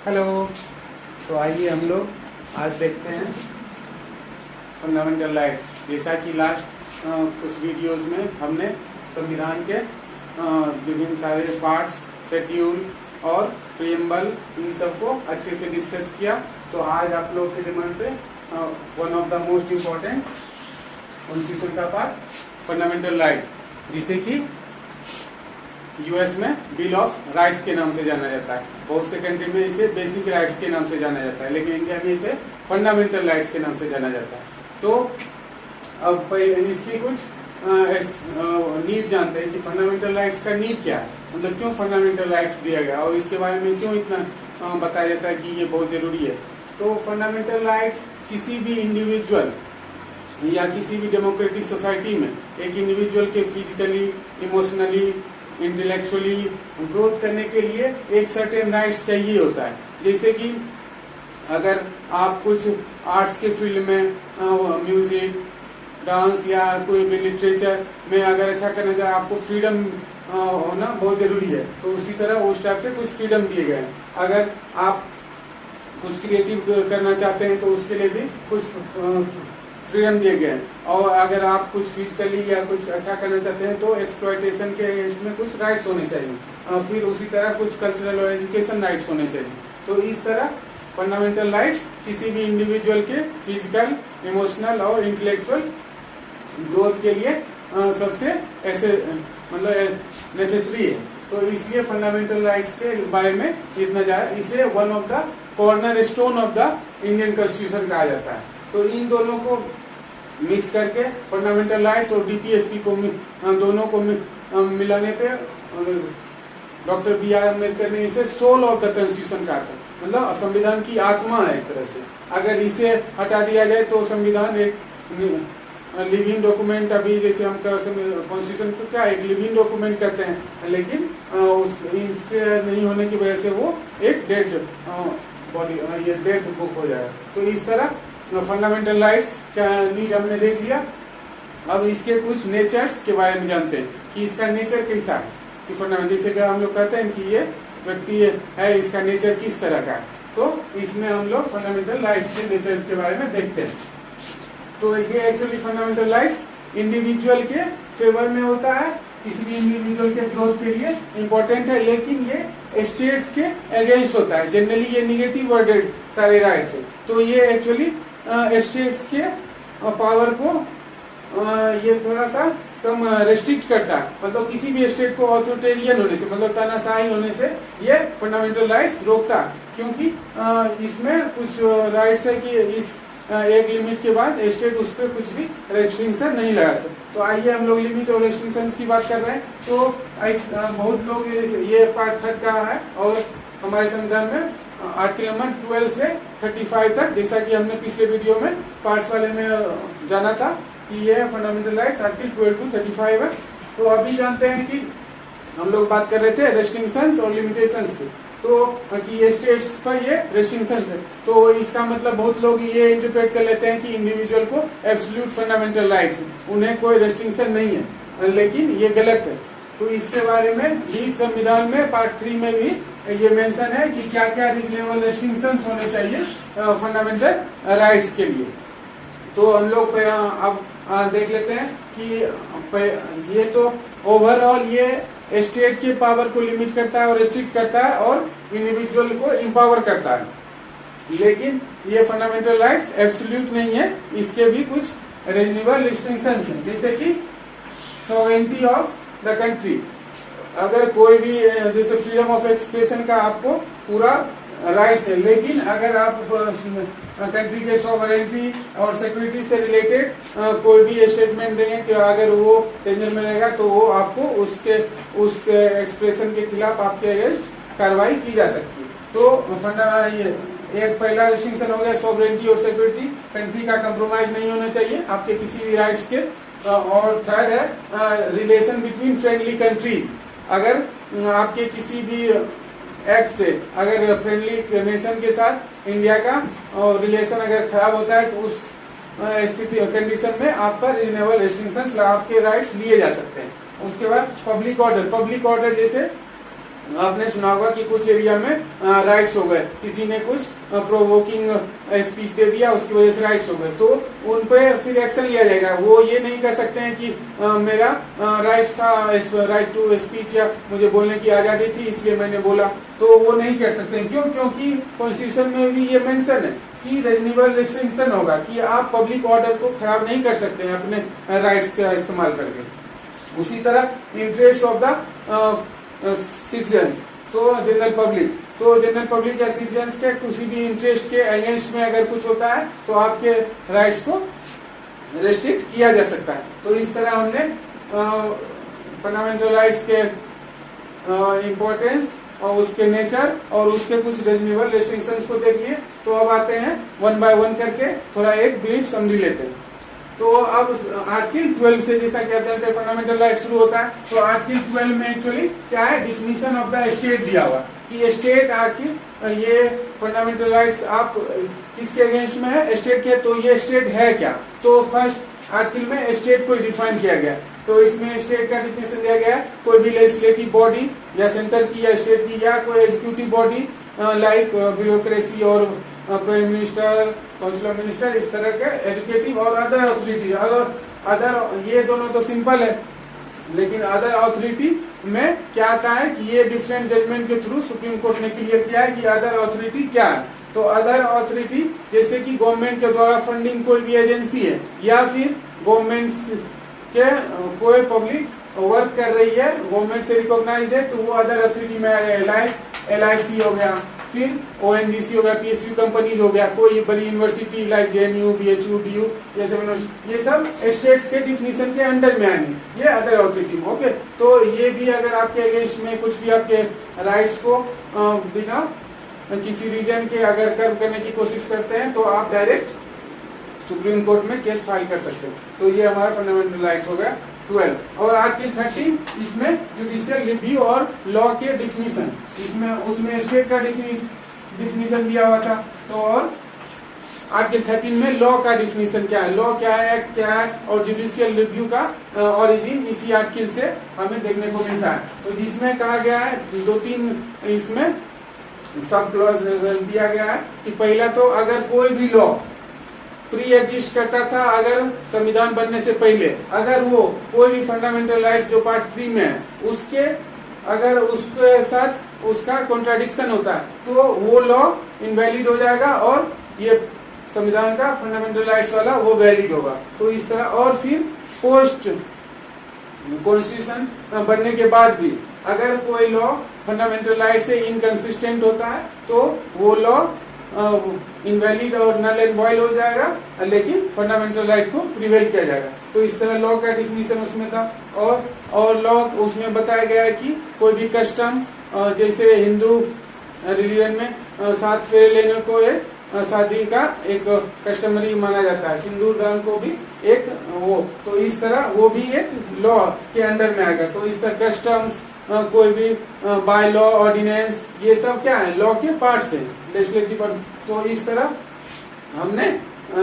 Hello. तो आइए हम लोग आज देखते हैं फंडामेंटल राइट। जैसा कि लास्ट कुछ वीडियोस में हमने संविधान के विभिन्न सारे पार्ट्स, शेड्यूल और प्रीएम्बल इन सबको अच्छे से डिस्कस किया। तो आज आप लोग के डिमांड पे one of the most important constitution का पार्ट फंडामेंटल राइट, जिसे कि यूएस में बिल ऑफ राइट्स के नाम से जाना जाता है। बहुत से कंट्री में इसे बेसिक राइट्स के नाम से जाना जाता है, लेकिन इंडिया में इसे फंडामेंटल राइट्स के नाम से जाना जाता है। तो अब इसकी कुछ नीड जानते हैं कि फंडामेंटल राइट्स का नीड क्या है, मतलब क्यों फंडामेंटल राइट्स दिया गया और इसके बारे में क्यों इतना बताया जाता है कि ये बहुत जरूरी है। तो फंडामेंटल राइट्स किसी भी इंडिविजुअल या किसी भी डेमोक्रेटिक सोसाइटी में एक इंडिविजुअल के फिजिकली, इमोशनली, इंटेलेक्चुअली ग्रोथ करने के लिए एक सर्टेन राइट्स चाहिए होता है। जैसे कि अगर आप कुछ आर्ट्स के फील्ड में म्यूजिक, डांस या कोई भी लिटरेचर में अगर अच्छा करना चाहे, आपको फ्रीडम होना बहुत जरूरी है। तो उसी तरह उस टाइप से कुछ फ्रीडम दिए गए हैं। अगर आप कुछ क्रिएटिव करना चाहते हैं तो उसके लिए भी कुछ फ्रीडम दिए गए हैं। और अगर आप कुछ फिजिकली या कुछ अच्छा करना चाहते हैं तो एक्सप्लॉयटेशन के इसमें कुछ राइट्स होने चाहिए। फिर उसी तरह कुछ कल्चरल और एजुकेशन राइट्स होने चाहिए। तो इस तरह फंडामेंटल राइट्स किसी भी इंडिविजुअल के फिजिकल, इमोशनल और इंटेलेक्चुअल ग्रोथ के लिए सबसे ऐसे मतलब नेसेसरी है। तो इसलिए फंडामेंटल राइट्स के बारे में इतना ज्यादा, इसे one of the corner stone of the Indian constitution कहा जाता है। तो इन दोनों को मिक्स करके फंडामेंटल राइट्स और डीपीएसपी को दोनों को मिलाने पे डॉक्टर बी.आर. अम्बेडकर ने इसे सोल ऑफ द कॉन्स्टिट्यूशन कहा था, मतलब संविधान की आत्मा है एक तरह से। अगर इसे हटा दिया जाए तो संविधान एक लिविंग डॉक्यूमेंट, अभी जैसे हम कॉन्स्टिट्यूशन को क्या एक लिविंग डॉक्यूमेंट कहते हैं, लेकिन इसके नहीं होने की वजह से वो एक डेड बॉडी, ये डेड बुक हो जाएगा। तो इस तरह फंडामेंटल राइट्स का नीड हमने देख लिया। अब इसके कुछ नेचर्स के बारे में जानते हैं कि इसका नेचर कैसा है। कि फंडामेंटल, जैसे कि हम लोग कहते हैं कि ये व्यक्ति है, इसका नेचर किस तरह का है। तो इसमें हम लोग फंडामेंटल राइट्स के नेचर्स के बारे में देखते हैं। तो ये एक्चुअली फंडामेंटल राइट्स इंडिविजुअल के फेवर में होता है, किसी भी इंडिविजुअल के ग्रोथ के लिए इम्पोर्टेंट है, लेकिन ये स्टेट्स के अगेंस्ट होता है। जनरली ये निगेटिव वर्डेड सारे राइट्स है। तो ये एक्चुअली स्टेट्स के पावर को ये थोड़ा सा कम रेस्ट्रिक्ट करता है। मतलब किसी भी स्टेट को ऑथोरिटेरियन होने से, मतलब तानाशाही होने से ये फंडामेंटल राइट्स रोकता है। क्योंकि इसमें कुछ राइट्स है कि इस एक लिमिट के बाद स्टेट उस पर कुछ भी रेस्ट्रिक्शन नहीं लगाता। तो आइए हम लोग लिमिट और रेस्ट्रिक्शन की बात कर रहे हैं। तो बहुत लोग ये पार्ट 3 का है और हमारे संविधान में आर्टिकल नंबर 12 से 35 तक, जैसा कि हमने पिछले वीडियो में पार्ट्स वाले में जाना था कि ये फंडामेंटल राइट्स आर्टिकल 12 to 35 है। तो अभी जानते हैं कि हम लोग बात कर रहे थे रेस्ट्रिक्शंस और लिमिटेशंस की। तो कि ये स्टेट्स पर ये रेस्ट्रिक्शंस है, तो इसका मतलब बहुत लोग ये इंटरप्रेट कर लेते हैं कि इंडिविजुअल को एब्सोल्यूट फंडामेंटल राइट्स, उन्हें कोई रेस्ट्रिक्शन नहीं है, लेकिन ये गलत है। तो इसके बारे में भी संविधान में पार्ट 3 में भी ये मेंशन है कि क्या क्या रीजनेबल रेस्ट्रिक्शंस होने चाहिए फंडामेंटल राइट्स के लिए। तो हम लोग अब देख लेते हैं कि ये तो ओवरऑल ये स्टेट के पावर को लिमिट करता है और रेस्ट्रिक्ट करता है और इंडिविजुअल को एम्पावर करता है, लेकिन ये फंडामेंटल राइट्स एब्सोल्यूट नहीं है। इसके भी कुछ रीजनेबल रिस्ट्रिक्शंस हैं, जैसे कि सॉवरेनिटी ऑफ द कंट्री। अगर कोई भी, जैसे फ्रीडम ऑफ एक्सप्रेशन का आपको पूरा राइट्स है, लेकिन अगर आप कंट्री के सॉवरेनिटी और सिक्योरिटी से रिलेटेड कोई भी स्टेटमेंट देंगे कि अगर वो डेंजर में रहेगा तो वो आपको उस एक्सप्रेशन के खिलाफ आपके अगेंस्ट कार्रवाई की जा सकती है। तो ये एक पहला रिस्ट्रिक्शन हो गया सॉवरेनिटी और सिक्योरिटी, कंट्री का कंप्रोमाइज नहीं होना चाहिए आपके किसी भी राइट्स के। और थर्ड है रिलेशन बिटवीन फ्रेंडली कंट्रीज। अगर आपके किसी भी एक्ट से अगर फ्रेंडली नेशन के साथ इंडिया का रिलेशन अगर खराब होता है तो उस स्थिति कंडीशन में आप पर रीजनेबल रेस्ट्रिक्शंस आपके राइट्स लिए जा सकते हैं। उसके बाद पब्लिक ऑर्डर जैसे आपने सुना होगा कि कुछ एरिया में राइट्स हो गए, किसी ने कुछ प्रोवोकिंग स्पीच दे दिया, उसकी वजह से राइट्स हो गए, तो उन पे फिर एक्शन लिया जाएगा। वो ये नहीं कर सकते हैं कि मेरा राइट्स था, राइट टू स्पीच, या मुझे बोलने की आजादी थी इसलिए मैंने बोला, तो वो नहीं कर सकते हैं। क्यों? क्योंकि कॉन्स्टिट्यूशन में भी ये मेंशन है कि रीजनेबल रिस्ट्रिक्शन होगा, कि आप पब्लिक ऑर्डर को खराब नहीं कर सकते हैं अपने राइट्स का इस्तेमाल करके। उसी तरह इंटरेस्ट ऑफ द सिटीजन्स, तो जनरल पब्लिक, तो जनरल पब्लिक या सिटीजन्स के किसी भी इंटरेस्ट के अगेंस्ट में अगर कुछ होता है तो आपके राइट्स को रेस्ट्रिक्ट किया जा सकता है। तो इस तरह हमने फंडामेंटल राइट्स के इम्पोर्टेंस और उसके नेचर और उसके कुछ रीजनेबल रेस्ट्रिक्शंस को देख लिए। तो अब आते हैं वन बाय वन करके थोड़ा एक ब्रीफ समझी लेते हैं। तो अब आर्टिकल 12 से, जैसा कि आप जानते हैं फंडामेंटल राइट शुरू होता है, तो आर्टिकल 12 में एक्चुअली क्या है, डिफिनीशन ऑफ द स्टेट दिया हुआ कि स्टेट आखिर ये फंडामेंटल राइट्स आप किसके अगेंस्ट में है, स्टेट के, तो ये स्टेट है क्या। तो फर्स्ट आर्टिकल में स्टेट को डिफाइन किया गया। तो इसमें स्टेट का डिफिनेशन दिया गया है, कोई भी लेजिस्लेटिव बॉडी या सेंटर की या स्टेट की या कोई एग्जीक्यूटिव बॉडी लाइक ब्यूरोक्रेसी और prime minister, council of minister, इस तरह के एजुकेटिव और अदर अथॉरिटी। अदर ये दोनों तो सिंपल है, लेकिन अदर अथॉरिटी में क्या आता है कि ये डिफरेंट जजमेंट के थ्रू सुप्रीम कोर्ट ने क्लियर किया है कि अदर अथॉरिटी क्या है। तो अदर अथॉरिटी जैसे कि गवर्नमेंट के द्वारा फंडिंग कोई भी एजेंसी है, या फिर गवर्नमेंट के कोई पब्लिक वर्क कर रही है, गवर्नमेंट से रिकॉग्नाइज्ड है, तो वो अदर अथॉरिटी में आ गया। LIC हो गया, फिर ONGC हो गया, PSU कंपनीज हो गया, कोई बड़ी university like JNU, BHU, DU, ये सब स्टेट्स के डिफिनीशन के अंडर में आएंगे, ये अदर अथॉरिटी। ओके, तो ये भी अगर आपके अगेंस्ट में कुछ भी आपके राइट्स को बिना किसी रीजन के अगर कर्व करने की कोशिश करते हैं तो आप डायरेक्ट सुप्रीम कोर्ट में केस फाइल कर सकते हैं। तो ये हमारा फंडामेंटल राइट्स हो गया 12। और आर्टिकल 13 इसमें जुडिशियल रिव्यू और लॉ के डिफिनीशन, इसमें उसमें स्टेट का डिफिनीशन दिया हुआ था। तो और आर्टिकल 13 में लॉ का डिफिनीशन क्या है, लॉ क्या है, एक्ट क्या है, और जुडिशियल रिव्यू का ओरिजिन इसी आर्टिकल से हमें देखने को मिलता है। तो जिसमें कहा गया है 2-3 इसमें सब क्लॉज दिया गया है कि पहला तो अगर कोई भी लॉ प्री एग्जिस्ट करता था, अगर संविधान बनने से पहले, अगर वो कोई भी फंडामेंटल राइट्स जो पार्ट 3 में है उसके अगर उसके साथ उसका कॉन्ट्राडिक्शन होता है तो वो लॉ इनवैलिड हो जाएगा और ये संविधान का फंडामेंटल राइट्स वाला वो वैलिड होगा। तो इस तरह, और फिर पोस्ट कॉन्स्टिट्यूशन बनने के बाद भी अगर कोई लॉ फंडामेंटल राइट से इनकंसिस्टेंट होता है तो वो लॉ इनवैलिड और नल एंड वॉइड हो जाएगा, लेकिन फंडामेंटल राइट को प्रिवेल किया जाएगा। तो इस तरह लॉ का डिफिनीशन उसमें था। और लॉ उसमें बताया गया है कि कोई भी कस्टम, जैसे हिंदू रिलीजन में 7 फेरे लेने को एक शादी का एक कस्टमरी माना जाता है, सिंदूर दान को भी एक वो, तो इस तरह वो भी एक लॉ के अंडर में आएगा। तो इस तरह कस्टम्स, कोई भी बाय लॉ ऑर्डिनेंस, ये सब क्या है, लॉ के पार्ट्स हैं, लेजिस्लेटिव पार्ट। तो इस तरह हमने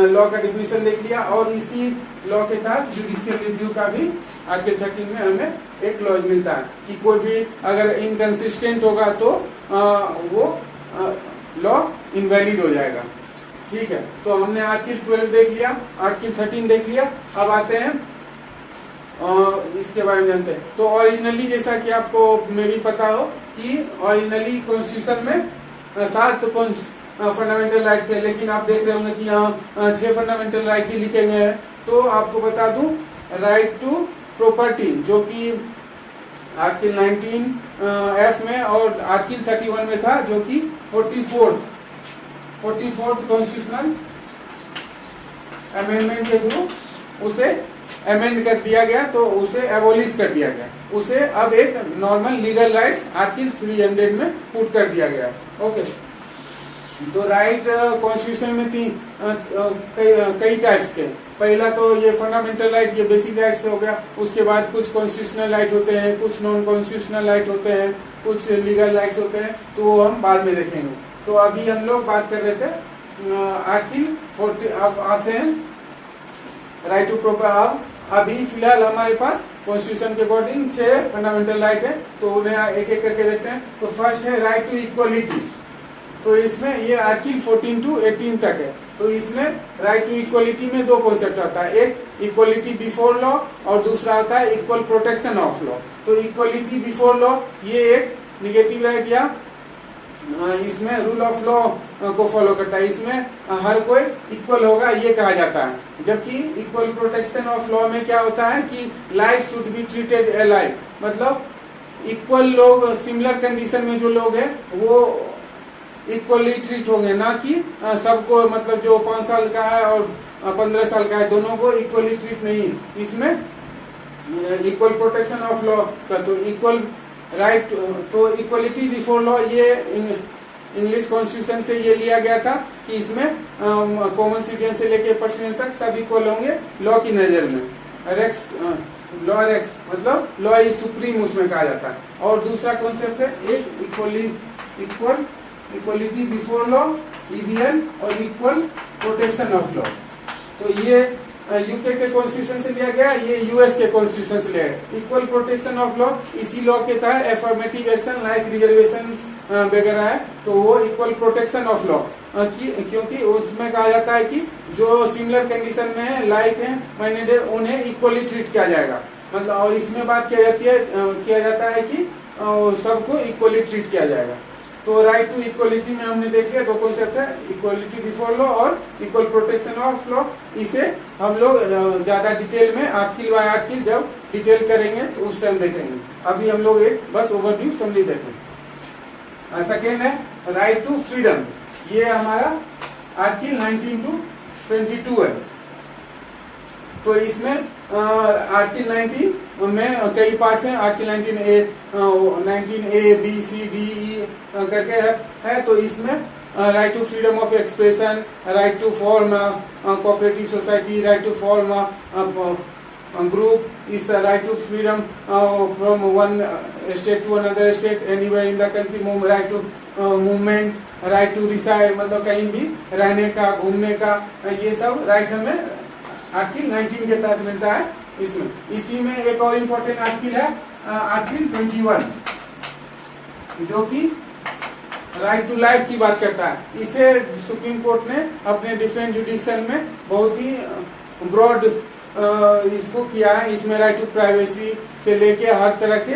लॉ का डिफिनीशन देख लिया और इसी लॉ के तहत जुडिशियल रिव्यू का भी आर्टिकल 13 में हमें एक क्लॉज मिलता है कि कोई भी अगर इनकंसिस्टेंट होगा तो वो लॉ इनवैलिड हो जाएगा। ठीक है, तो हमने आर्टिकल 12 देख लिया, आर्टिकल 13 देख लिया। अब आते हैं इसके बारे में जानते हैं। तो ओरिजिनली जैसा कि आपको में भी पता हो कि ओरिजिनली कॉन्स्टिट्यूशन में 7 फंडामेंटल राइट थे, लेकिन आप देख रहे होंगे कि यहाँ 6 फंडामेंटल राइट ही लिखे गए हैं। तो आपको बता दूं, राइट टू प्रॉपर्टी जो कि आर्टिकल 19F में और आर्टिकल 31 में था, जो कि 44th कॉन्स्टिट्यूशनल अमेंडमेंट के थ्रू उसे अमेंड कर दिया गया, तो उसे एबोलिश कर दिया गया, उसे अब एक नॉर्मल लीगल राइट्स आर्टिकल 300 में पुट कर दिया गया। ओके, तो राइट कॉन्स्टिट्यूशन में कई टाइप्स के। पहला तो ये फंडामेंटल राइट, ये बेसिक राइट्स हो गया। उसके बाद कुछ कॉन्स्टिट्यूशनल राइट होते हैं, कुछ नॉन कॉन्स्टिट्यूशनल राइट होते हैं, कुछ लीगल राइट्स होते हैं, तो वो हम बाद में देखेंगे। तो अभी हम लोग बात कर रहे थे आर्टिकल 40। अब आते हैं राइट टू प्रॉपर्टी। अब अभी फिलहाल हमारे पास कॉन्स्टिट्यूशन के अकॉर्डिंग 6 फंडामेंटल राइट है, तो उन्हें एक एक करके देखते हैं। तो फर्स्ट है राइट टू इक्वलिटी। तो इसमें ये आर्टिकल 14 to 18 तक है। तो इसमें राइट टू इक्वलिटी में 2 कॉन्सेप्ट आता है, एक इक्वलिटी बिफोर लॉ और दूसरा होता है इक्वल प्रोटेक्शन ऑफ लॉ। तो इक्वलिटी बिफोर लॉ ये एक निगेटिव राइट या इसमें रूल ऑफ लॉ को फॉलो करता है, इसमें हर कोई इक्वल होगा ये कहा जाता है। जबकि इक्वल प्रोटेक्शन ऑफ लॉ में क्या होता है कि life should be treated alike, मतलब इक्वल लोग सिमिलर कंडीशन में जो लोग हैं वो इक्वली ट्रीट होंगे, ना कि सबको, मतलब जो 5 साल का है और 15 साल का है दोनों को इक्वली ट्रीट नहीं। इसमें इक्वल प्रोटेक्शन ऑफ लॉ का तो इक्वल राइट, तो इक्वलिटी बिफोर लॉ ये इंग्लिश कॉन्स्टिट्यूशन से ये लिया गया था कि इसमें कॉमन सिटीजन से लेके पर्सनल तक सब इक्वल होंगे लॉ की नजर में। रेक्स लॉ रेक्स मतलब लॉ इज सुप्रीम उसमें कहा जाता है। और दूसरा कॉन्सेप्ट है एक इक्वलिटी बिफोर लॉ ईवीएन और इक्वल प्रोटेक्शन ऑफ लॉ। तो ये यूके के कॉन्स्टिट्यूशन से लिया गया, ये यूएस के कॉन्स्टिट्यूशन से लिया गया। इक्वल प्रोटेक्शन ऑफ लॉ इसी लॉ के तहत एफर्मेटिव एक्शन लाइक रिजर्वेशन वगैरह है, तो वो इक्वल प्रोटेक्शन ऑफ लॉ क्योंकि उसमें कहा जाता है कि जो सिमिलर कंडीशन में है, लाइक है, माइंडेड है, उन्हें इक्वली ट्रीट किया जाएगा। मतलब और इसमें बात किया जाता है कि सबको इक्वली ट्रीट किया जाएगा। तो राइट टू इक्वलिटी में हमने देख लिया 2 कॉन्सेप्ट है, इक्वलिटी बिफोर लॉ और इक्वल प्रोटेक्शन ऑफ लॉ। इसे हम लोग ज्यादा डिटेल में आर्टिकल बाय आर्टिकल जब डिटेल करेंगे तो उस टाइम देखेंगे। अभी हम लोग एक बस ओवरव्यू समरी देखेंगे। सेकेंड है राइट टू फ्रीडम, ये हमारा आर्टिकल 19 to 22 है। तो इसमें आर्टिकल 19 में कई पार्ट्स हैं, article 19A B C D E करके है। तो इसमें right to freedom of expression, right to form cooperative society, right to form group, इस right to freedom from one state to another state anywhere in the country, right to movement, right to reside मतलब कहीं भी रहने का, घूमने का, ये सब राइट हमें आर्टिकल 19 के तहत मिलता है। इसमें इसी में एक और इम्पोर्टेंट आर्टिकल है आर्टिकल 21 जो कि राइट टू लाइफ की बात करता है। इसे सुप्रीम कोर्ट ने अपने डिफरेंट जुडिक्शन में बहुत ही ब्रॉड इसको किया है। इसमें राइट टू प्राइवेसी से लेके हर तरह के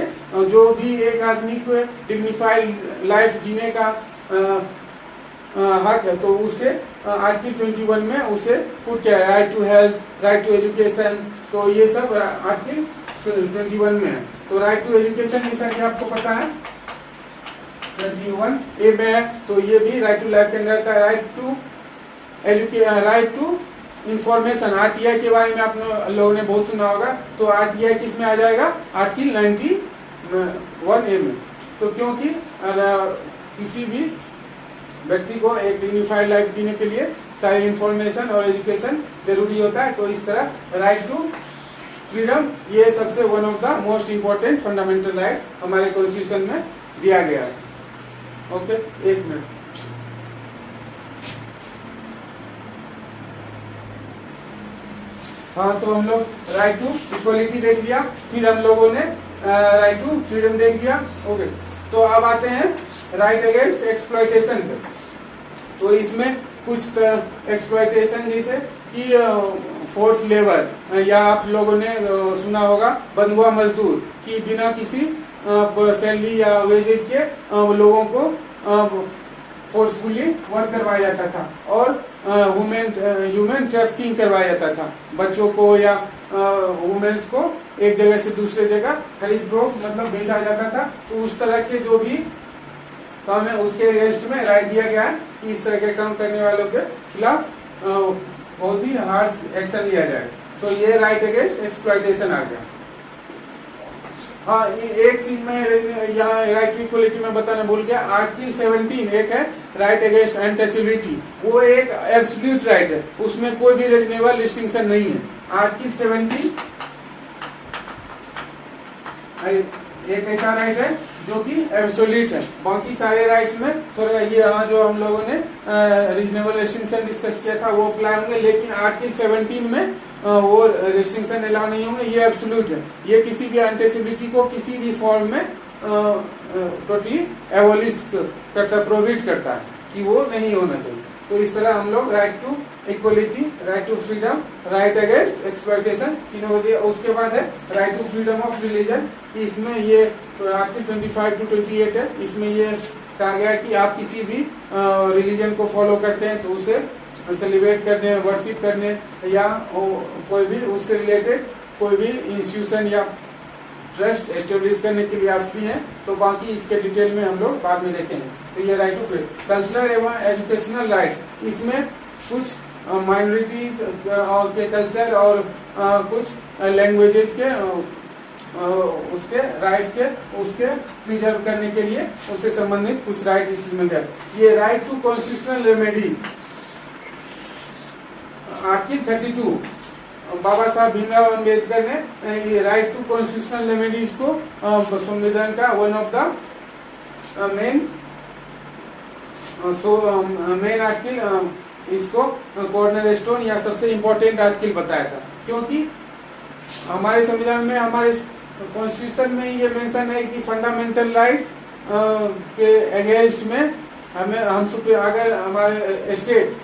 जो भी एक आदमी को डिग्निफाइड लाइफ जीने का हक है, तो उसे आर्टिकल 21 में उसे पुट किया है। Right to health, right to education, तो ये सब आर्टिकल 21 में है। तो राइट टू एजुकेशन जैसा कि आपको पता है 21A में है, तो ये भी राइट टू लाइफ के अंदर आता है। राइट टू इंफॉर्मेशन, आरटीआई के बारे में आप लोगों ने बहुत सुना होगा। तो आरटीआई किस में आ जाएगा? आर्टिकल 91A में। तो क्योंकि किसी भी व्यक्ति को एक डिग्निफाइड लाइफ जीने के लिए सारी इंफॉर्मेशन और एजुकेशन जरूरी होता है, तो इस तरह राइट टू फ्रीडम ये सबसे one of the most important fundamental rights हमारे कॉन्स्टिट्यूशन में दिया गया है। ओके, एक मिनट। हाँ, तो हम लोग राइट टू इक्वलिटी देख लिया, फिर हम लोगों ने राइट टू फ्रीडम देख लिया। ओके, तो अब आते हैं राइट अगेंस्ट एक्सप्लॉयटेशन पे। तो इसमें कुछ एक्सप्लॉयटेशन जैसे कि फोर्स लेबर, या आप लोगों ने सुना होगा बंधुआ मजदूर, कि बिना किसी सैलरी या वेजेस के लोगों को फोर्सफुली वर्क करवाया जाता था, और ह्यूमन ट्रैफिकिंग करवाया जाता था। बच्चों को या वुमेन्स को एक जगह से दूसरे जगह खरीद फरोख्त मतलब बेचा जाता था। तो उस तरह के जो भी काम है उसके अगेंस्ट में राइट दिया गया है कि इस तरह के काम करने वालों के खिलाफ बहुत ही हार्श एक्शन लिया जाए। तो ये राइट अगेंस्ट एक्सप्लॉयटेशन आ गया। हाँ, एक चीज मैं यहाँ राइट टू इक्वलिटी में बताना भूल गया। आर्टिकल 17 एक है राइट अगेंस्ट अनटचेबिलिटी, वो एक एब्सोल्यूट राइट है, उसमें कोई भी रीजनेबल डिस्टिंक्शन नहीं है। आर्टिकल 17 एक ऐसा राइट है जो कि एब्सोल्यूट है। बाकी सारे राइट्स में थोड़ा ये यहाँ जो हम लोगों ने रीजनेबल रेस्ट्रिक्शन डिस्कस किया था वो अप्लाई होंगे, लेकिन आर्टिकल 17 में वो रेस्ट्रिक्शन अलाउ नहीं होंगे। ये एब्सोल्यूट है, ये किसी भी अनटचेबिलिटी को किसी भी फॉर्म में टोटली एबोलिश करता, प्रोहिबिट करता है कि वो नहीं होना चाहिए। तो इस तरह हम लोग right to equality, right to freedom, right against exploitation तीनों हो गया। उसके बाद है right to freedom of religion. इसमें ये आर्टिकल 25 to 28 है। इसमें ये कहा गया कि आप किसी भी रिलीजन को फॉलो करते हैं तो उसे सेलिब्रेट करने, वर्शिप करने या कोई भी उससे रिलेटेड कोई भी इंस्टीट्यूशन या ट्रस्ट एस्टेब्लिश करने के लिए आप फ्री हैं। तो बाकी इसके डिटेल में हम लोग बाद में देखेंगे। तो ये राइट टू फ्रीडम, कल्चरल एवं एजुकेशनल राइट्स, इसमें कुछ माइनॉरिटीज के कल्चर और कुछ लैंग्वेजेस के उसके राइट्स के उसके प्रिजर्व करने के लिए उससे संबंधित कुछ राइट इसमें है। ये right to constitutional remedy, article 32 Baba Saheb Bhimrao Ambedkar ने ये राइट टू कॉन्स्टिट्यूशनल रेमेडीज को संविधान का one of the main article इसको कॉर्नर स्टोन या सबसे इम्पोर्टेंट आर्टिकल बताया था, क्योंकि हमारे संविधान में, हमारे कॉन्स्टिट्यूशन में ये मेंशन है कि फंडामेंटल राइट के अगेंस्ट में अगर हमारे स्टेट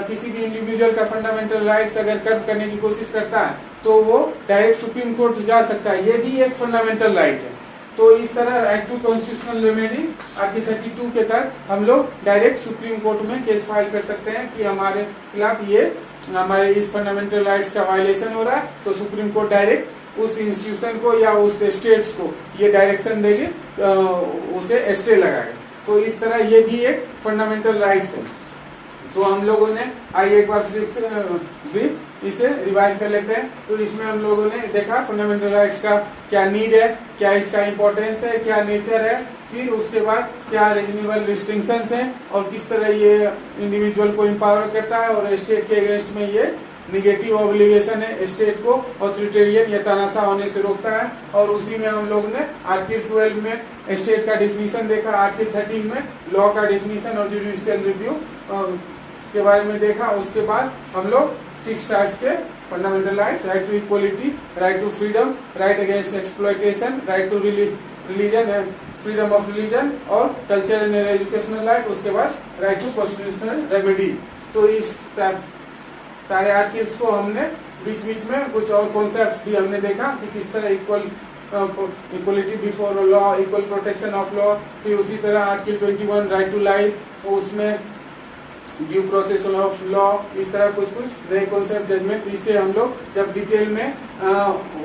किसी भी इंडिविजुअल का फंडामेंटल राइट्स अगर कर्व करने की कोशिश करता है तो वो डायरेक्ट सुप्रीम कोर्ट जा सकता है। ये भी एक फंडामेंटल राइट है। तो इस तरह right to constitutional remedy article 32 के तहत हम लोग डायरेक्ट सुप्रीम कोर्ट में केस फाइल कर सकते हैं कि हमारे खिलाफ ये हमारे इस फंडामेंटल राइट्स का वायलेशन हो रहा है। तो सुप्रीम कोर्ट डायरेक्ट उस इंस्टीट्यूशन को या उस स्टेट्स को ये डायरेक्शन देगी, उसे स्टे लगाएगा। तो इस तरह ये भी एक फंडामेंटल राइट्स है। तो हम लोगों ने आइए एक बार फिर से ब्रीफ इसे रिवाइज कर लेते हैं। तो इसमें हम लोगों ने देखा फंडामेंटल राइट्स का क्या नीड है, क्या इसका इम्पोर्टेंस है, क्या नेचर है, फिर उसके बाद क्या रीजनेबल रिस्ट्रिक्शंस हैं और किस तरह ये इंडिविजुअल को एम्पावर करता है और स्टेट के अगेंस्ट में ये निगेटिव ऑब्लिगेशन है, स्टेट को ऑथोरिटेरियन या तानाशाह होने से रोकता है। और उसी में हम लोग ने आर्टिकल 12 में स्टेट का डिफिनीशन देखा, आर्टिकल 13 में लॉ का डिफिनीशन और जुडिशियल रिव्यू के बारे में देखा। उसके बाद हम लोग 6 टाइप्स के fundamental rights, right to equality, right to freedom, right against exploitation, right to religion, freedom of religion और कल्चरल एंड एजुकेशनल राइट, उसके बाद राइट टू कॉन्स्टिट्यूशनल रेमेडी। तो इस सारे आर्टिकल्स को हमने बीच बीच में कुछ और कॉन्सेप्ट्स भी हमने देखा कि किस तरह equality before law, equal protection of law, फिर उसी तरह आर्टिकल 21 राइट टू लाइफ, उसमें ड्यू प्रोसेस ऑफ लॉ, इस तरह कुछ नए कॉन्सेप्ट जजमेंट। इससे हम लोग जब डिटेल में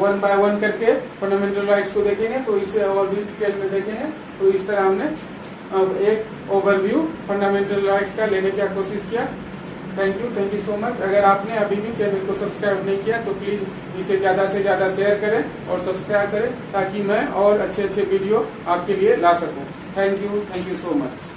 1 by 1 करके फंडामेंटल राइट्स को देखेंगे तो इससे और भी डिटेल में देखेंगे। तो इस तरह हमने एक ओवरव्यू फंडामेंटल राइट्स का लेने की कोशिश किया। Thank you so much. अगर आपने अभी भी चैनल को सब्सक्राइब नहीं किया तो प्लीज इसे ज्यादा से ज्यादा शेयर करें और सब्सक्राइब करें ताकि मैं और अच्छे वीडियो आपके लिए ला सकूं। Thank you so much.